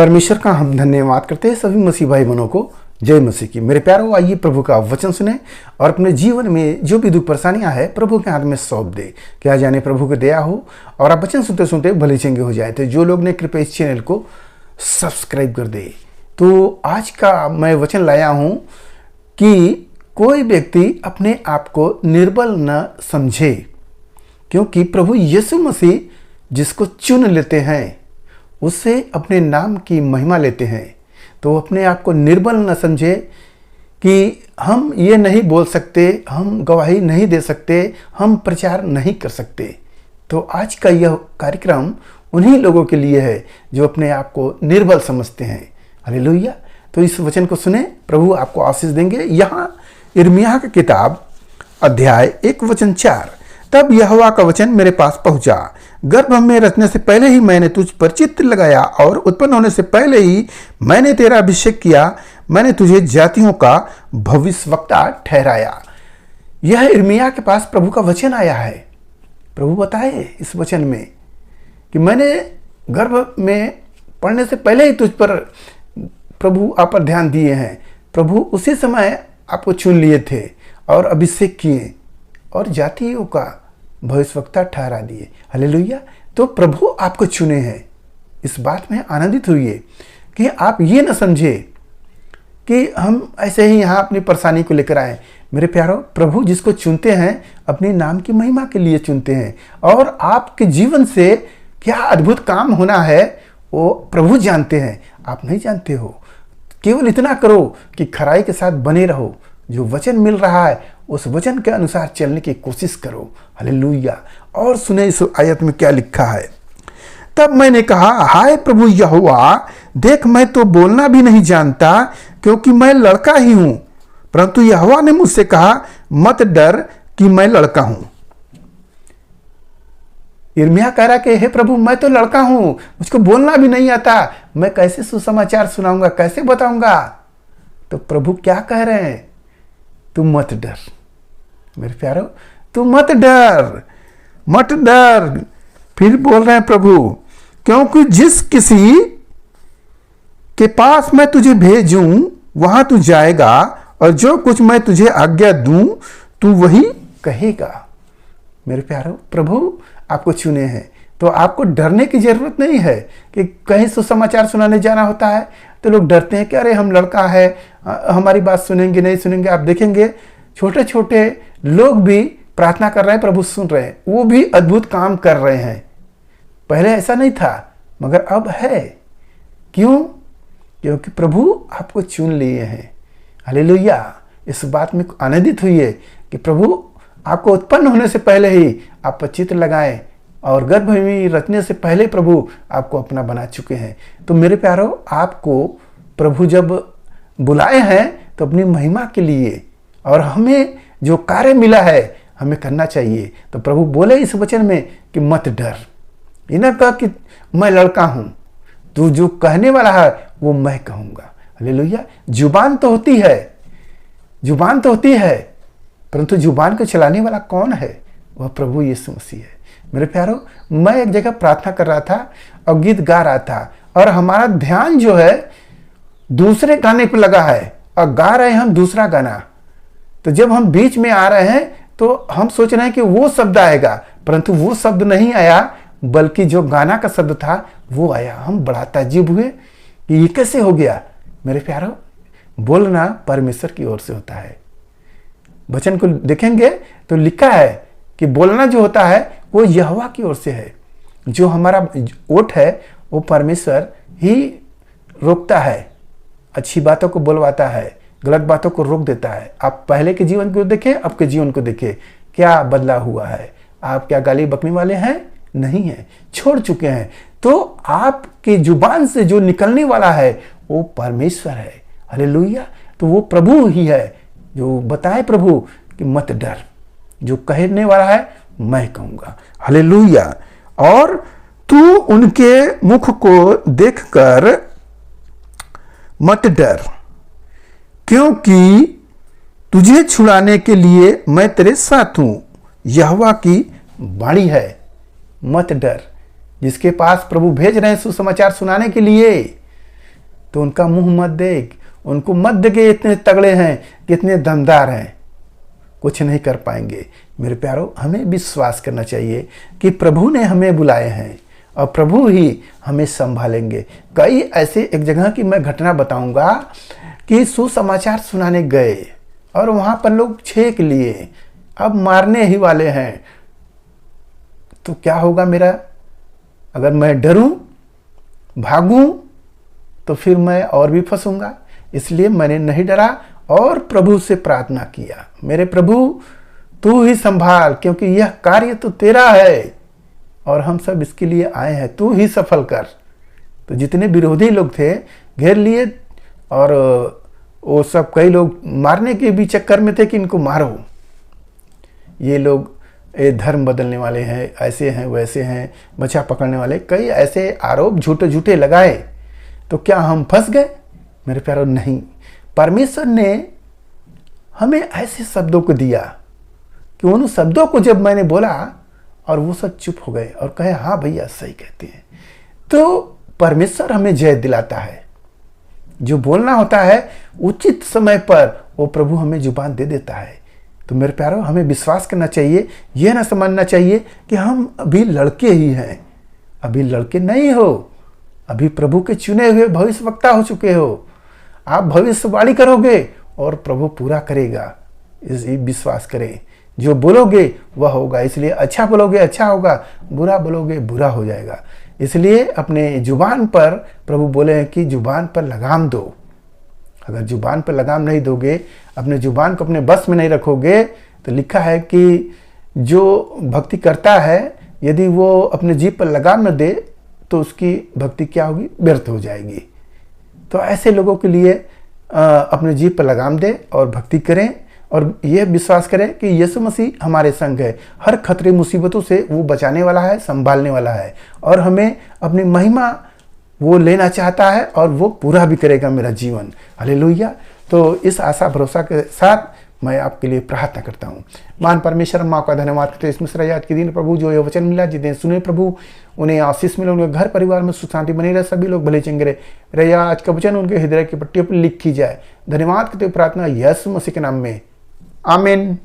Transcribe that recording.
परमेश्वर का हम धन्यवाद करते हैं सभी मसीह भाई बहनों को। जय मसीह की। मेरे प्यारों, आइए प्रभु का वचन सुने और अपने जीवन में जो भी दुख परेशानियां हैं प्रभु के हाथ में सौंप दे। क्या जाने प्रभु की दया हो और आप वचन सुनते सुनते भले चंगे हो जाए। तो जो लोग ने कृपया इस चैनल को सब्सक्राइब कर दे। तो आज का मैं वचन लाया हूं कि कोई व्यक्ति अपने आप को निर्बल न समझे, क्योंकि प्रभु यीशु मसीह जिसको चुन लेते हैं उससे अपने नाम की महिमा लेते हैं। तो अपने आप को निर्बल न समझे कि हम ये नहीं बोल सकते, हम गवाही नहीं दे सकते, हम प्रचार नहीं कर सकते। तो आज का यह कार्यक्रम उन्हीं लोगों के लिए है जो अपने आप को निर्बल समझते हैं। हालेलुया। तो इस वचन को सुने, प्रभु आपको आशीष देंगे। यहाँ यिर्मयाह की किताब अध्याय 1 वचन 4। तब यहोवा का वचन मेरे पास पहुंचा, गर्भ में रचने से पहले ही मैंने तुझ पर चित्त लगाया और उत्पन्न होने से पहले ही मैंने तेरा अभिषेक किया। मैंने तुझे जातियों का भविष्यवक्ता ठहराया। यह यिर्मयाह के पास प्रभु का वचन आया है। प्रभु बताए इस वचन में कि मैंने गर्भ में पढ़ने से पहले ही तुझ पर प्रभु आप पर ध्यान दिए हैं। प्रभु उसी समय आपको चुन लिए थे और अभिषेक किए और जातियों का भविष्यवक्ता ठहरा दिए। हालेलुया। तो प्रभु आपको चुने हैं। इस बात में आनंदित हुई कि आप ये न समझे कि हम ऐसे ही यहाँ अपनी परेशानी को लेकर आए। मेरे प्यारों, प्रभु जिसको चुनते हैं अपने नाम की महिमा के लिए चुनते हैं, और आपके जीवन से क्या अद्भुत काम होना है वो प्रभु जानते हैं, आप नहीं जानते हो। केवल इतना करो कि खराई के साथ बने रहो। जो वचन मिल रहा है उस वचन के अनुसार चलने की कोशिश करो। हालेलुया। और सुने इस आयत में क्या लिखा है। तब मैंने कहा, हाय प्रभु यहोवा, देख मैं तो बोलना भी नहीं जानता, क्योंकि मैं लड़का ही हूं। परंतु यहोवा ने मुझसे कहा, मत डर कि मैं लड़का हूं। यिर्मयाह कह रहा कि हे प्रभु, मैं तो लड़का हूं, मुझको बोलना भी नहीं आता, मैं कैसे सुसमाचार सुनाऊंगा, कैसे बताऊंगा। तो प्रभु क्या कह रहे हैं, तू मत डर। मेरे प्यारो, तू मत डर, मत डर। फिर बोल रहे हैं प्रभु, क्योंकि जिस किसी के पास मैं तुझे भेजूं वहां तू जाएगा, और जो कुछ मैं तुझे आज्ञा दूं तू वही कहेगा। मेरे प्यारो, प्रभु आपको चुने हैं तो आपको डरने की जरूरत नहीं है कि कहीं सुसमाचार सुनाने जाना होता है तो लोग डरते हैं कि अरे हम लड़का है, हमारी बात सुनेंगे नहीं सुनेंगे। आप देखेंगे छोटे छोटे लोग भी प्रार्थना कर रहे हैं, प्रभु सुन रहे हैं, वो भी अद्भुत काम कर रहे हैं। पहले ऐसा नहीं था मगर अब है। क्यों? क्योंकि प्रभु आपको चुन लिए हैं। हालेलुया। इस बात में आनंदित हुई है कि प्रभु आपको उत्पन्न होने से पहले ही आप पर चित्र लगाए और गर्भ में रचने से पहले प्रभु आपको अपना बना चुके हैं। तो मेरे प्यारों, आपको प्रभु जब बुलाए हैं तो अपनी महिमा के लिए, और हमें जो कार्य मिला है हमें करना चाहिए। तो प्रभु बोले इस वचन में कि मत डर। ये ना कहा कि मैं लड़का हूं, तू जो कहने वाला है वो मैं कहूंगा। हालेलुया। जुबान तो होती है, जुबान तो होती है, परंतु जुबान को चलाने वाला कौन है? वह प्रभु यीशु मसीह है। मेरे प्यारों, मैं एक जगह प्रार्थना कर रहा था और गीत गा रहा था, और हमारा ध्यान जो है दूसरे गाने पर लगा है और गा रहे हैं हम दूसरा गाना। तो जब हम बीच में आ रहे हैं तो हम सोच रहे हैं कि वो शब्द आएगा, परंतु वो शब्द नहीं आया, बल्कि जो गाना का शब्द था वो आया। हम बड़ा ताज्जुब हुए कि ये कैसे हो गया। मेरे प्यारों, बोलना परमेश्वर की ओर से होता है। वचन को देखेंगे तो लिखा है कि बोलना जो होता है वो यहोवा की ओर से है। जो हमारा ओठ है वो परमेश्वर ही रोकता है, अच्छी बातों को बुलवाता है, गलत बातों को रोक देता है। आप पहले के जीवन को देखें, अब के जीवन को देखें, क्या बदला हुआ है। आप क्या गाली बकने वाले हैं? नहीं है, छोड़ चुके हैं। तो आपकी जुबान से जो निकलने वाला है वो परमेश्वर है। हालेलुया। तो वो प्रभु ही है जो बताए प्रभु कि मत डर, जो कहने वाला है मैं कहूंगा। हालेलुया। और तू उनके मुख को देखकर मत डर, क्योंकि तुझे छुड़ाने के लिए मैं तेरे साथ हूं। यहोवा की वाणी है, मत डर। जिसके पास प्रभु भेज रहे हैं सुसमाचार सुनाने के लिए, तो उनका मुंह मत देख, उनको मत देखे इतने तगड़े हैं, कितने दमदार हैं, कुछ नहीं कर पाएंगे। मेरे प्यारो, हमें विश्वास करना चाहिए कि प्रभु ने हमें बुलाए हैं और प्रभु ही हमें संभालेंगे। कई ऐसे एक जगह की मैं घटना बताऊंगा कि सुसमाचार सुनाने गए और वहां पर लोग छेक लिए, अब मारने ही वाले हैं। तो क्या होगा मेरा? अगर मैं डरूं, भागूं, तो फिर मैं और भी फंसूंगा। इसलिए मैंने नहीं डरा और प्रभु से प्रार्थना किया, मेरे प्रभु तू ही संभाल, क्योंकि यह कार्य तो तेरा है और हम सब इसके लिए आए हैं, तू ही सफल कर। तो जितने विरोधी लोग थे घेर लिए और वो सब, कई लोग मारने के भी चक्कर में थे कि इनको मारो, ये लोग ये धर्म बदलने वाले हैं, ऐसे हैं वैसे हैं, बच्चा पकड़ने वाले, कई ऐसे आरोप झूठे झूठे लगाए। तो क्या हम फंस गए? मेरे प्यारों, नहीं। परमेश्वर ने हमें ऐसे शब्दों को दिया कि उन शब्दों को जब मैंने बोला और वो सब चुप हो गए और कहे हाँ भैया सही कहते हैं, तो परमेश्वर हमें जय दिलाता है। जो बोलना होता है उचित समय पर वो प्रभु हमें जुबान दे देता है। तो मेरे प्यारों, हमें विश्वास करना चाहिए, यह ना समझना चाहिए कि हम अभी लड़के ही हैं। अभी लड़के नहीं हो, अभी प्रभु के चुने हुए भविष्यवक्ता हो चुके हो। आप भविष्यवाणी करोगे और प्रभु पूरा करेगा, इस विश्वास करें। जो बोलोगे वह होगा, इसलिए अच्छा बोलोगे अच्छा होगा, बुरा बोलोगे बुरा हो जाएगा। इसलिए अपने जुबान पर, प्रभु बोले हैं कि जुबान पर लगाम दो। अगर जुबान पर लगाम नहीं दोगे, अपने जुबान को अपने बस में नहीं रखोगे, तो लिखा है कि जो भक्ति करता है यदि वो अपने जीभ पर लगाम न दे तो उसकी भक्ति क्या होगी? व्यर्थ हो जाएगी। तो ऐसे लोगों के लिए अपने जीभ पर लगाम दें और भक्ति करें और यह विश्वास करें कि यीशु मसीह हमारे संग है। हर खतरे मुसीबतों से वो बचाने वाला है, संभालने वाला है और हमें अपनी महिमा वो लेना चाहता है और वो पूरा भी करेगा मेरा जीवन। हालेलुया। तो इस आशा भरोसा के साथ मैं आपके लिए प्रार्थना करता हूँ। महान परमेश्वर, माँ का धन्यवाद करते हैं इस मिश्रा याद के दिन प्रभु, जो ये वचन मिला, जिन्हें सुने प्रभु उन्हें आशीष मिले, उनके घर परिवार में सुख शांति बनी रहे, सभी लोग भले चंगे रहे। आज का वचन उनके हृदय की पट्टियों पर लिखी जाए। धन्यवाद करते हुए प्रार्थना यीशु मसीह के नाम में, आमीन।